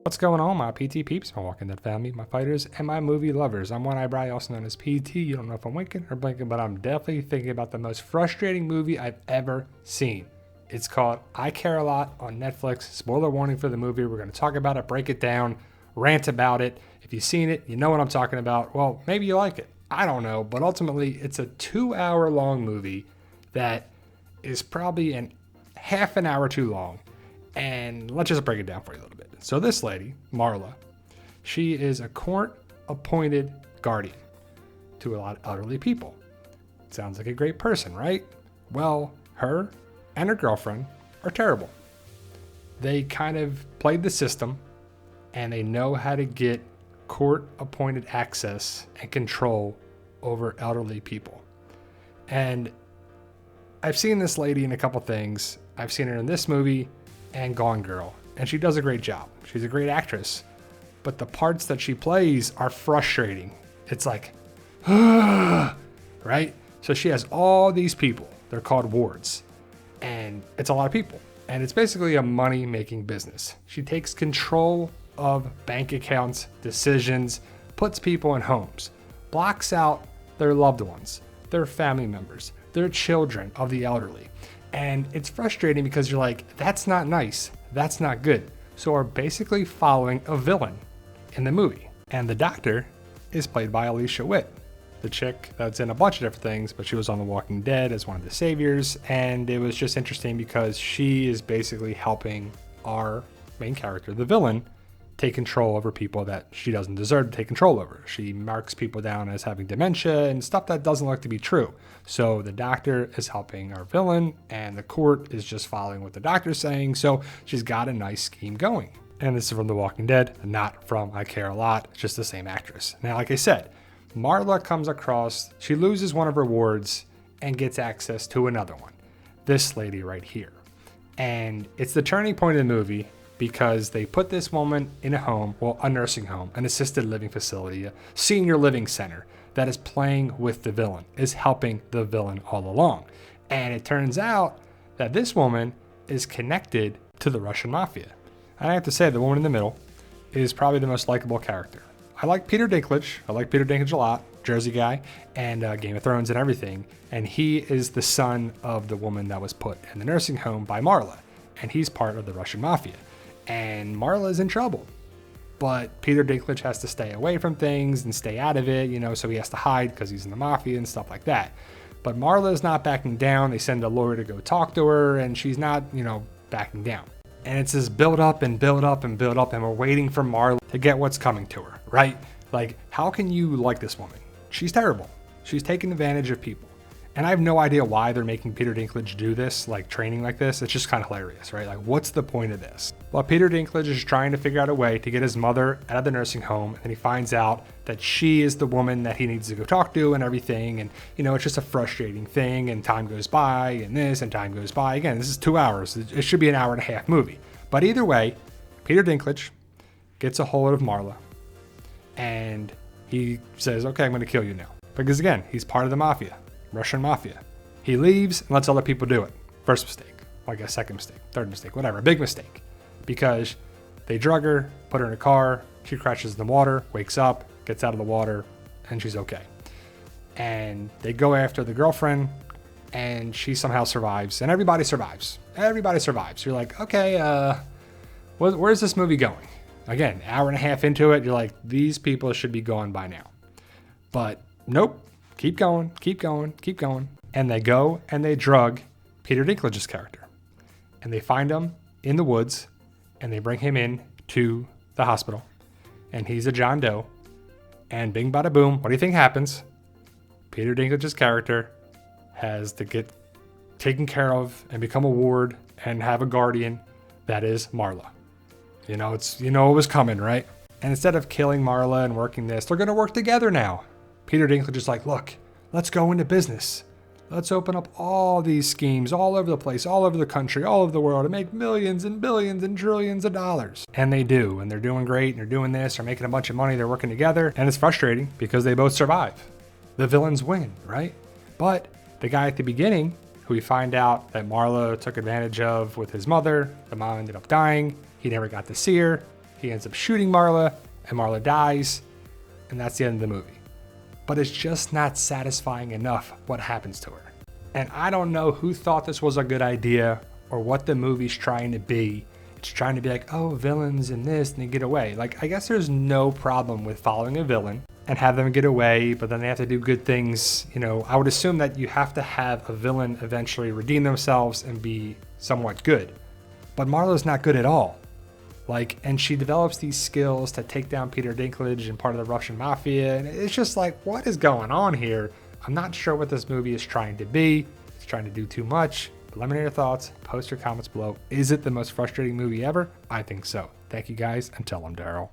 What's going on, my PT peeps, my Walking Dead family, my fighters, and my movie lovers? I'm One Eyebrow, also known as PT. You don't know if I'm winking or blinking, but I'm definitely thinking about the most frustrating movie I've ever seen. It's called I Care a Lot on Netflix. Spoiler warning for the movie. We're going to talk about it, break it down, rant about it. If you've seen it, you know what I'm talking about. Well, maybe you like it. I don't know, but ultimately, it's a 2-hour long movie that is probably half an hour too long. And let's just break it down for you a little bit. So this lady, Marla, she is a court-appointed guardian to a lot of elderly people. Sounds like a great person, right? Well, her and her girlfriend are terrible. They kind of played the system, and they know how to get court-appointed access and control over elderly people. And I've seen this lady in a couple things. I've seen her in this movie and Gone Girl, and she does a great job. She's a great actress, but the parts that she plays are frustrating. It's like, right? So she has all these people. They're called wards, and it's a lot of people, and it's basically a money-making business. She takes control of bank accounts, decisions, puts people in homes, blocks out their loved ones, their family members, their children of the elderly. And it's frustrating because you're like, that's not nice. That's not good. So we're basically following a villain in the movie. And the doctor is played by Alicia Witt, the chick that's in a bunch of different things, but she was on The Walking Dead as one of the saviors. And it was just interesting because she is basically helping our main character, the villain, take control over people that she doesn't deserve to take control over. She marks people down as having dementia and stuff that doesn't look to be true. So the doctor is helping our villain, and the court is just following what the doctor's saying. So she's got a nice scheme going. And this is from The Walking Dead, not from I Care a Lot. It's just the same actress. Now, like I said, Marla comes across, she loses one of her wards and gets access to another one. This lady right here. And it's the turning point of the movie, because they put this woman in a home, well, a nursing home, an assisted living facility, a senior living center that is playing with the villain, is helping the villain all along. And it turns out that this woman is connected to the Russian mafia. And I have to say, the woman in the middle is probably the most likable character. I like Peter Dinklage. I like Peter Dinklage a lot, Jersey guy, and Game of Thrones and everything. And he is the son of the woman that was put in the nursing home by Marla. And he's part of the Russian mafia. And Marla is in trouble, but Peter Dinklage has to stay away from things and stay out of it, so he has to hide because he's in the mafia and stuff like that. But Marla is not backing down. They send a lawyer to go talk to her, and she's not, backing down. And it's this build up and build up and build up, and we're waiting for Marla to get what's coming to her, right? Like, how can you like this woman? She's terrible. She's taking advantage of people. And I have no idea why they're making Peter Dinklage do this, like training like this. It's just kind of hilarious, right? Like, what's the point of this? Well, Peter Dinklage is trying to figure out a way to get his mother out of the nursing home. And he finds out that she is the woman that he needs to go talk to and everything. And, it's just a frustrating thing. And time goes by and this and time goes by. Again, this is 2 hours. It should be an hour and a half movie. But either way, Peter Dinklage gets a hold of Marla. And he says, okay, I'm going to kill you now. Because again, he's part of the mafia. Russian mafia. He leaves and lets other people do it. First mistake. Well, I guess second mistake, third mistake, whatever. Big mistake. Because they drug her, put her in a car, she crashes in the water, wakes up, gets out of the water, and she's okay. And they go after the girlfriend, and she somehow survives, and everybody survives. Everybody survives. You're like, okay, where's this movie going? Again, hour and a half into it, you're like, these people should be gone by now. But nope. Keep going, keep going, keep going. And they go and they drug Peter Dinklage's character. And they find him in the woods and they bring him in to the hospital. And he's a John Doe. And bing bada boom, what do you think happens? Peter Dinklage's character has to get taken care of and become a ward and have a guardian that is Marla. It was coming, right? And instead of killing Marla and working this, they're going to work together now. Peter Dinklage is like, look, let's go into business. Let's open up all these schemes all over the place, all over the country, all over the world, and make millions and billions and trillions of dollars. And they do, and they're doing great, and they're doing this, they're making a bunch of money, they're working together, and it's frustrating because they both survive. The villains win, right? But the guy at the beginning, who we find out that Marla took advantage of with his mother, the mom ended up dying, he never got to see her, He ends up shooting Marla, and Marla dies, and that's the end of the movie. But it's just not satisfying enough what happens to her. And I don't know who thought this was a good idea or what the movie's trying to be. It's trying to be like, oh, villains and this, and they get away. Like, I guess there's no problem with following a villain and have them get away, but then they have to do good things. You know, I would assume that you have to have a villain eventually redeem themselves and be somewhat good. But Marla's not good at all. Like, and she develops these skills to take down Peter Dinklage and part of the Russian mafia. And it's just like, what is going on here? I'm not sure what this movie is trying to be. It's trying to do too much. But let me know your thoughts. Post your comments below. Is it the most frustrating movie ever? I think so. Thank you guys, and tell them Daryl.